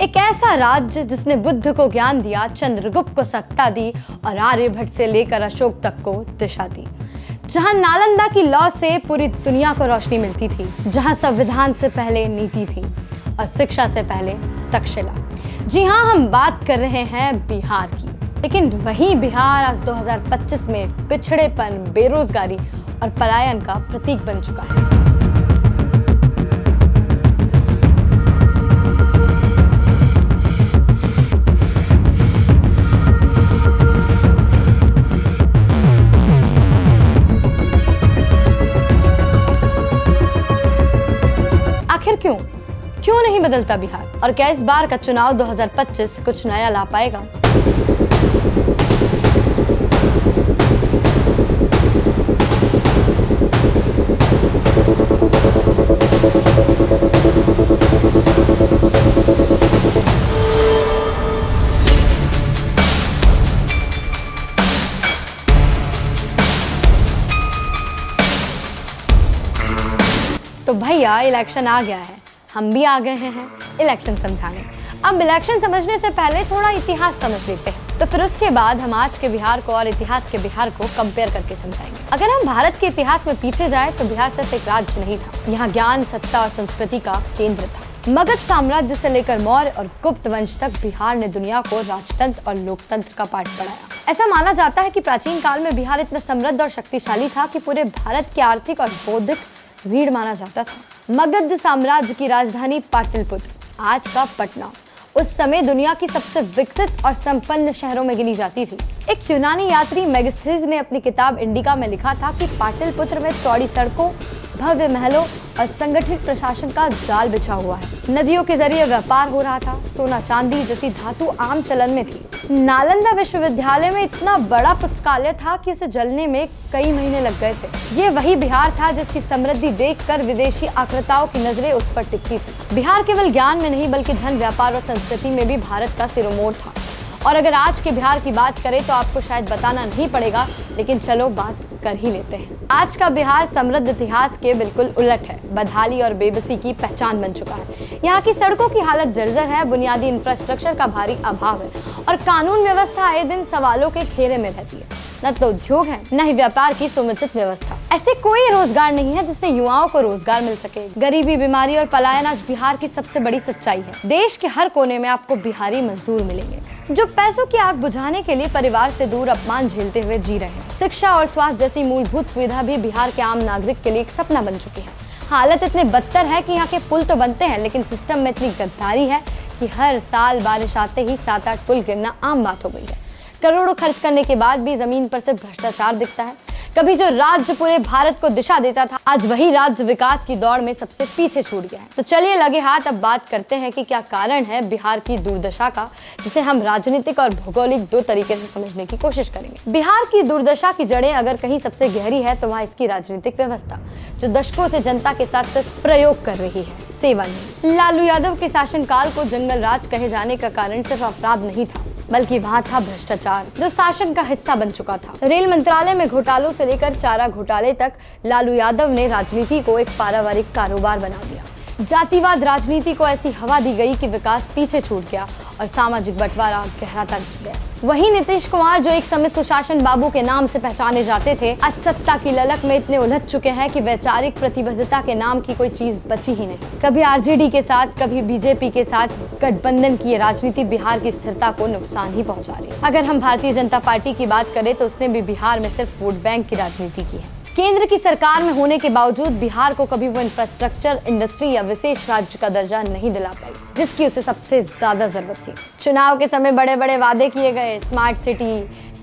एक ऐसा राज्य जिसने बुद्ध को ज्ञान दिया, चंद्रगुप्त को सत्ता दी और आर्यभट्ट से लेकर अशोक तक को दिशा दी। जहां नालंदा की लौ से पूरी दुनिया को रोशनी मिलती थी, जहां संविधान से पहले नीति थी और शिक्षा से पहले तक्षशिला। जी हाँ, हम बात कर रहे हैं बिहार की। लेकिन वही बिहार आज 2025 में पिछड़ेपन, बेरोजगारी और पलायन का प्रतीक बन चुका है। आखिर क्यों नहीं बदलता बिहार? और क्या इस बार का चुनाव 2025 कुछ नया ला पाएगा? तो भैया, इलेक्शन आ गया है, हम भी आ गए हैं इलेक्शन समझाने। अब इलेक्शन समझने से पहले थोड़ा इतिहास समझ लेते हैं, तो फिर उसके बाद हम आज के बिहार को और इतिहास के बिहार को कंपेयर करके समझाएंगे। अगर हम भारत के इतिहास में पीछे जाए तो बिहार सिर्फ एक राज्य नहीं था, यहाँ ज्ञान, सत्ता और संस्कृति का केंद्र था। मगध साम्राज्य से लेकर मौर्य और गुप्त वंश तक बिहार ने दुनिया को राजतंत्र और लोकतंत्र का पाठ पढ़ाया। ऐसा माना जाता है कि प्राचीन काल में बिहार इतना समृद्ध और शक्तिशाली था कि पूरे भारत के आर्थिक और बौद्धिक रीढ़ माना जाता था। मगध साम्राज्य की राजधानी पाटलिपुत्र, आज का पटना, उस समय दुनिया की सबसे विकसित और संपन्न शहरों में गिनी जाती थी। एक यूनानी यात्री मेगिस्थनीज ने अपनी किताब इंडिका में लिखा था कि पाटलिपुत्र में चौड़ी सड़कों, भव्य महलों और संगठित प्रशासन का जाल बिछा हुआ है। नदियों के जरिए व्यापार हो रहा था, सोना चांदी जैसी धातु आम चलन में थी। नालंदा विश्वविद्यालय में इतना बड़ा पुस्तकालय था कि उसे जलने में कई महीने लग गए थे। ये वही बिहार था जिसकी समृद्धि देखकर विदेशी आक्रेताओं की नजरें उस पर टिकती थी। बिहार केवल ज्ञान में नहीं बल्कि धन, व्यापार और संस्कृति में भी भारत का सिरमौर था। और अगर आज के बिहार की बात करें तो आपको शायद बताना नहीं पड़ेगा, लेकिन चलो बात कर ही लेते हैं। आज का बिहार समृद्ध इतिहास के बिल्कुल उलट है, बदहाली और बेबसी की पहचान बन चुका है। यहाँ की सड़कों की हालत जर्जर है, बुनियादी इंफ्रास्ट्रक्चर का भारी अभाव है और कानून व्यवस्था आए दिन सवालों के घेरे में रहती है। न तो उद्योग है, न ही व्यापार की समुचित व्यवस्था। ऐसे कोई रोजगार नहीं है जिससे युवाओं को रोजगार मिल सके। गरीबी, बीमारी और पलायन आज बिहार की सबसे बड़ी सच्चाई है। देश के हर कोने में आपको बिहारी मजदूर मिलेंगे जो पैसों की आग बुझाने के लिए परिवार से दूर अपमान झेलते हुए जी रहे हैं। शिक्षा और स्वास्थ्य जैसी मूलभूत सुविधा भी बिहार के आम नागरिक के लिए एक सपना बन चुकी है। हालत इतने बदतर है कि यहाँ के पुल तो बनते हैं, लेकिन सिस्टम में इतनी गद्दारी है कि हर साल बारिश आते ही 7-8 पुल गिरना आम बात हो गई है। करोड़ों खर्च करने के बाद भी जमीन पर सिर्फ भ्रष्टाचार दिखता है। कभी जो राज्य पूरे भारत को दिशा देता था, आज वही राज्य विकास की दौड़ में सबसे पीछे छूट गया है। तो चलिए लगे हाथ अब बात करते हैं कि क्या कारण है बिहार की दुर्दशा का, जिसे हम राजनीतिक और भौगोलिक दो तरीके से समझने की कोशिश करेंगे। बिहार की दुर्दशा की जड़ें अगर कहीं सबसे गहरी है तो वहाँ इसकी राजनीतिक व्यवस्था, जो दशकों से जनता के साथ सिर्फ प्रयोग कर रही है, सेवा नहीं। लालू यादव के शासनकाल को जंगल राज कहे जाने का कारण सिर्फ अपराध नहीं था, बल्कि वहाँ था भ्रष्टाचार, जो शासन का हिस्सा बन चुका था। रेल मंत्रालय में घोटालों से लेकर चारा घोटाले तक लालू यादव ने राजनीति को एक पारिवारिक कारोबार बना दिया। जातिवाद राजनीति को ऐसी हवा दी गई कि विकास पीछे छूट गया और सामाजिक बंटवारा गहराता गया। वही नीतीश कुमार, जो एक समय सुशासन बाबू के नाम से पहचाने जाते थे, आज सत्ता की ललक में इतने उलझ चुके हैं कि वैचारिक प्रतिबद्धता के नाम की कोई चीज बची ही नहीं। कभी आरजेडी के साथ, कभी बीजेपी के साथ गठबंधन की राजनीति बिहार की स्थिरता को नुकसान ही पहुंचा रही है। अगर हम भारतीय जनता पार्टी की बात करें तो उसने भी बिहार में सिर्फ वोट बैंक की राजनीति की है। केंद्र की सरकार में होने के बावजूद बिहार को कभी वो इंफ्रास्ट्रक्चर, इंडस्ट्री या विशेष राज्य का दर्जा नहीं दिला पाई जिसकी उसे सबसे ज्यादा जरूरत थी। चुनाव के समय बड़े बड़े वादे किए गए, स्मार्ट सिटी,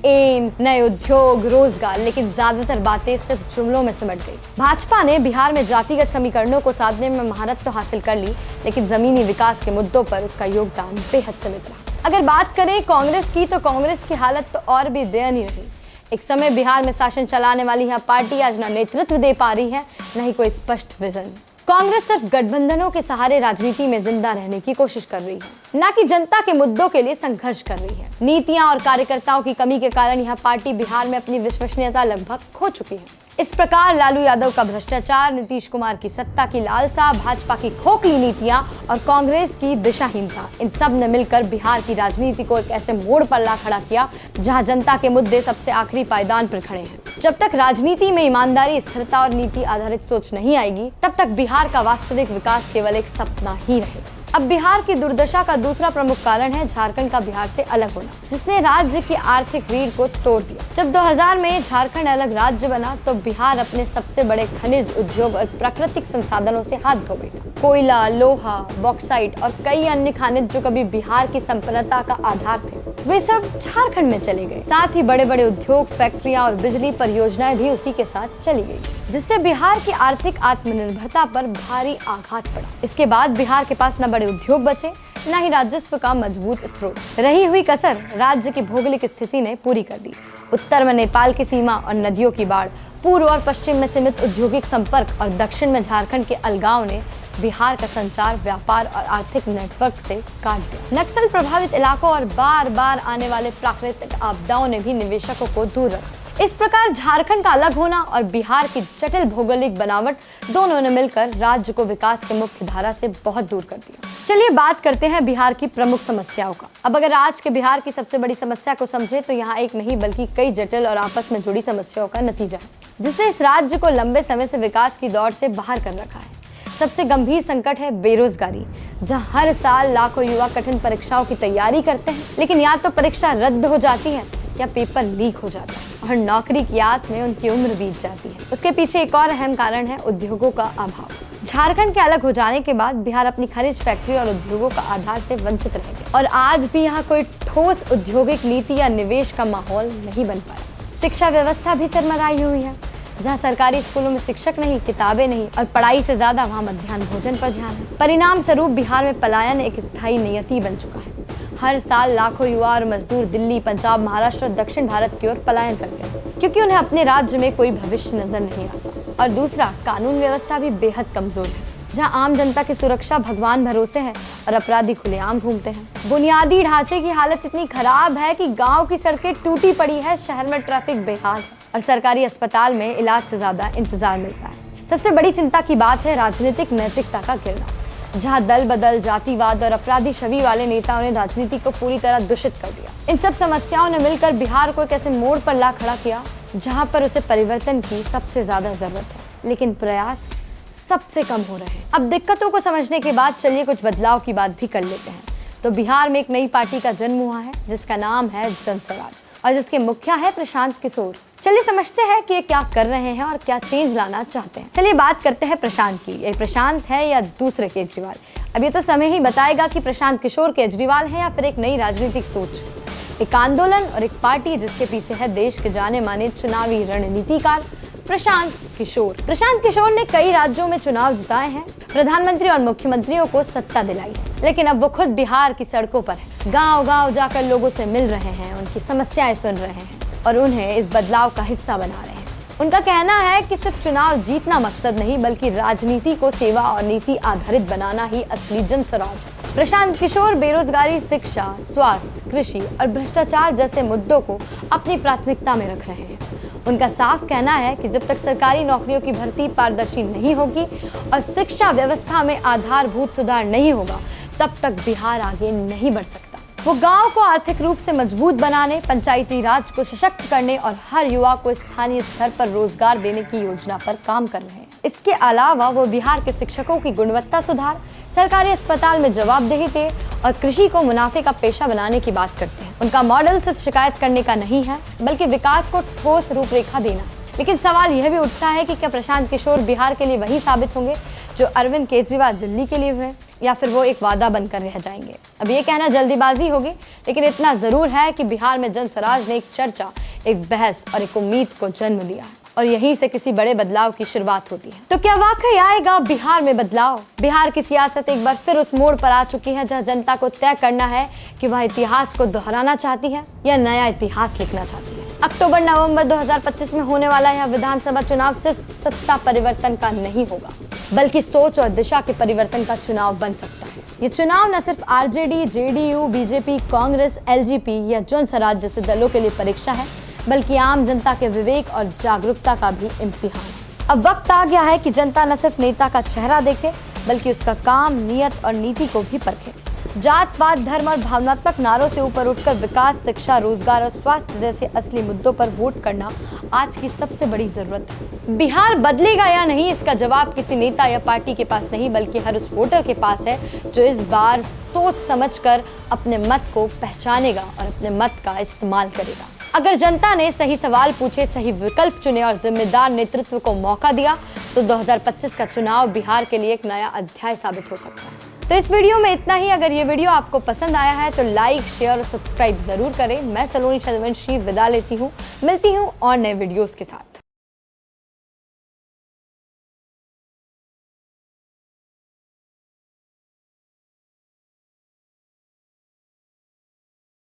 एम्स, नए उद्योग, रोजगार, लेकिन ज्यादातर बातें सिर्फ जुमलों में सिमट गई। भाजपा ने बिहार में जातिगत समीकरणों को साधने में महारत तो हासिल कर ली, लेकिन जमीनी विकास के मुद्दों पर उसका योगदान बेहद सीमित रहा। अगर बात करें कांग्रेस की, तो कांग्रेस की हालत तो और भी दयनीय रही। एक समय बिहार में शासन चलाने वाली यह पार्टी आज न नेतृत्व दे पा रही है, न ही कोई स्पष्ट विजन। कांग्रेस सिर्फ गठबंधनों के सहारे राजनीति में जिंदा रहने की कोशिश कर रही है, न कि जनता के मुद्दों के लिए संघर्ष कर रही है। नीतियां और कार्यकर्ताओं की कमी के कारण यह पार्टी बिहार में अपनी विश्वसनीयता लगभग खो चुकी है। इस प्रकार लालू यादव का भ्रष्टाचार, नीतीश कुमार की सत्ता की लालसा, भाजपा की खोखली नीतियां और कांग्रेस की दिशाहीनता, इन सब ने मिलकर बिहार की राजनीति को एक ऐसे मोड़ पर ला खड़ा किया जहां जनता के मुद्दे सबसे आखिरी पायदान पर खड़े हैं। जब तक राजनीति में ईमानदारी, स्थिरता और नीति आधारित सोच नहीं आएगी, तब तक बिहार का वास्तविक विकास केवल एक सपना ही रहेगा। अब बिहार की दुर्दशा का दूसरा प्रमुख कारण है झारखंड का बिहार से अलग होना, जिसने राज्य की आर्थिक रीढ़ को तोड़ दिया। जब 2000 में झारखंड अलग राज्य बना तो बिहार अपने सबसे बड़े खनिज, उद्योग और प्राकृतिक संसाधनों से हाथ धो बैठा। कोयला, लोहा, बॉक्साइट और कई अन्य खनिज जो कभी बिहार की संपन्नता का आधार थे, वे सब झारखंड में चले गए। साथ ही बड़े बड़े उद्योग, फैक्ट्रियां और बिजली परियोजनाएं भी उसी के साथ चली गई, जिससे बिहार की आर्थिक आत्मनिर्भरता पर भारी आघात पड़ा। इसके बाद बिहार के पास न बड़े उद्योग बचे, न ही राजस्व का मजबूत स्रोत। रही हुई कसर राज्य की भौगोलिक स्थिति ने पूरी कर दी। उत्तर में नेपाल की सीमा और नदियों की बाढ़, पूर्व और पश्चिम में सीमित औद्योगिक संपर्क और दक्षिण में झारखंड के अलगाव ने बिहार का संचार, व्यापार और आर्थिक नेटवर्क से काट दिया। नक्सल प्रभावित इलाकों और बार बार आने वाले प्राकृतिक आपदाओं ने भी निवेशकों को दूर रखा। इस प्रकार झारखंड का अलग होना और बिहार की जटिल भौगोलिक बनावट दोनों ने मिलकर राज्य को विकास के मुख्य धारा से बहुत दूर कर दिया। चलिए बात करते हैं बिहार की प्रमुख समस्याओं का। अब अगर आज के बिहार की सबसे बड़ी समस्या को समझे तो यहाँ एक नहीं बल्कि कई जटिल और आपस में जुड़ी समस्याओं का नतीजा है, जिसने इस राज्य को लंबे समय से विकास की दौड़ से बाहर कर रखा है। सबसे गंभीर संकट है बेरोजगारी, जहां हर साल लाखों युवा कठिन परीक्षाओं की तैयारी करते हैं, लेकिन या तो परीक्षा रद्द हो जाती है या पेपर लीक हो जाता है और नौकरी की आस में उनकी उम्र बीत जाती है। उसके पीछे एक और अहम कारण है उद्योगों का अभाव। झारखंड के अलग हो जाने के बाद बिहार अपनी खनिज, फैक्ट्री और उद्योगों का आधार से वंचित रह गया और आज भी यहाँ कोई ठोस औद्योगिक नीति या निवेश का माहौल नहीं बन पाया। शिक्षा व्यवस्था भी चरमराई हुई है, जहाँ सरकारी स्कूलों में शिक्षक नहीं, किताबें नहीं और पढ़ाई से ज्यादा वहाँ मध्याह्न भोजन पर ध्यान है। परिणाम स्वरूप बिहार में पलायन एक स्थायी नियति बन चुका है। हर साल लाखों युवा और मजदूर दिल्ली, पंजाब, महाराष्ट्र और दक्षिण भारत की ओर पलायन करते हैं, क्योंकि उन्हें अपने राज्य में कोई भविष्य नजर नहीं आता। और दूसरा, कानून व्यवस्था भी बेहद कमजोर है, जहां आम जनता की सुरक्षा भगवान भरोसे है और अपराधी खुलेआम घूमते हैं। बुनियादी ढांचे की हालत इतनी खराब है कि गांव की सड़कें टूटी पड़ी है, शहर में ट्रैफिक बेहाल है और सरकारी अस्पताल में इलाज से ज्यादा इंतजार मिलता है। सबसे बड़ी चिंता की बात है राजनीतिक नैतिकता का गिरना, जहां दल बदल, जातिवाद और अपराधी छवि वाले नेताओं ने राजनीति को पूरी तरह दूषित कर दिया। इन सब समस्याओं ने मिलकर बिहार को एक ऐसे मोड़ पर ला खड़ा किया जहां पर उसे परिवर्तन की सबसे ज्यादा जरूरत है, लेकिन प्रयास सबसे कम हो रहे हैं। अब दिक्कतों को समझने के बाद चलिए कुछ बदलाव की बात भी कर लेते हैं। तो बिहार में एक नई पार्टी का जन्म हुआ है, जिसका नाम है जन स्वराज और जिसके मुखिया है प्रशांत किशोर। चलिए समझते हैं कि ये क्या कर रहे हैं और क्या चेंज लाना चाहते हैं। चलिए बात करते हैं प्रशांत की। ये प्रशांत है या दूसरे केजरीवाल? अब ये तो समय ही बताएगा कि प्रशांत किशोर केजरीवाल है या फिर एक नई राजनीतिक सोच, एक आंदोलन और एक पार्टी जिसके पीछे है देश के जाने माने चुनावी रणनीतिकार प्रशांत किशोर। प्रशांत किशोर ने कई राज्यों में चुनाव जिताए हैं, प्रधानमंत्री और मुख्यमंत्रियों को सत्ता दिलाई है, लेकिन अब वो खुद बिहार की सड़कों पर है, गांव-गांव जाकर लोगों से मिल रहे हैं, उनकी समस्याएं सुन रहे हैं और उन्हें इस बदलाव का हिस्सा बना रहे हैं। उनका कहना है कि सिर्फ चुनाव जीतना मकसद नहीं, बल्कि राजनीति को सेवा और नीति आधारित बनाना ही असली जन स्वराज है। प्रशांत किशोर बेरोजगारी, शिक्षा, स्वास्थ्य, कृषि और भ्रष्टाचार जैसे मुद्दों को अपनी प्राथमिकता में रख रहे हैं। उनका साफ कहना है कि जब तक सरकारी नौकरियों की भर्ती पारदर्शी नहीं होगी और शिक्षा व्यवस्था में आधारभूत सुधार नहीं होगा, तब तक बिहार आगे नहीं बढ़ सकता। वो गांव को आर्थिक रूप से मजबूत बनाने, पंचायती राज को सशक्त करने और हर युवा को स्थानीय स्तर पर रोजगार देने की योजना पर काम कर रहे हैं। इसके अलावा वो बिहार के शिक्षकों की गुणवत्ता सुधार, सरकारी अस्पताल में जवाबदेही दे और कृषि को मुनाफे का पेशा बनाने की बात करते हैं। उनका मॉडल सिर्फ शिकायत करने का नहीं है, बल्कि विकास को ठोस रूपरेखा देना। लेकिन सवाल यह भी उठता है कि क्या प्रशांत किशोर बिहार के लिए वही साबित होंगे जो अरविंद केजरीवाल दिल्ली के लिए हुए, या फिर वो एक वादा बनकर रह जाएंगे? अब ये कहना जल्दीबाजी होगी, लेकिन इतना जरूर है कि बिहार में जन स्वराज ने एक चर्चा, एक बहस और एक उम्मीद को जन्म दिया है और यहीं से किसी बड़े बदलाव की शुरुआत होती है। तो क्या वाकई आएगा बिहार में बदलाव? बिहार की सियासत एक बार फिर उस मोड़ पर आ चुकी है जहां जनता को तय करना है कि वह इतिहास को दोहराना चाहती है या नया इतिहास लिखना चाहती है। अक्टूबर-नवंबर 2025 में होने वाला यह विधानसभा चुनाव सिर्फ सत्ता परिवर्तन का नहीं होगा, बल्कि सोच और दिशा के परिवर्तन का चुनाव बन सकता है। ये चुनाव न सिर्फ RJD, JDU, BJP, Congress, LJP या जन स्वराज जैसे दलों के लिए परीक्षा है, बल्कि आम जनता के विवेक और जागरूकता का भी इम्तिहान। अब वक्त आ गया है कि जनता न सिर्फ नेता का चेहरा देखे बल्कि उसका काम, नियत और नीति को भी परखे। जात पात, धर्म और भावनात्मक नारों से ऊपर उठकर विकास, शिक्षा, रोजगार और स्वास्थ्य जैसे असली मुद्दों पर वोट करना आज की सबसे बड़ी जरूरत है। बिहार बदलेगा या नहीं, इसका जवाब किसी नेता या पार्टी के पास नहीं बल्कि हर उस वोटर के पास है जो इस बार सोच समझकर अपने मत को पहचानेगा और अपने मत का इस्तेमाल करेगा। अगर जनता ने सही सवाल पूछे, सही विकल्प चुने और जिम्मेदार नेतृत्व को मौका दिया तो 2025 का चुनाव बिहार के लिए एक नया अध्याय साबित हो सकता है। तो इस वीडियो में इतना ही। अगर ये वीडियो आपको पसंद आया है तो लाइक, शेयर और सब्सक्राइब जरूर करें। मैं सलोनी चंद्रवंशी विदा लेती हूँ। मिलती हूँ और नए वीडियोस के साथ।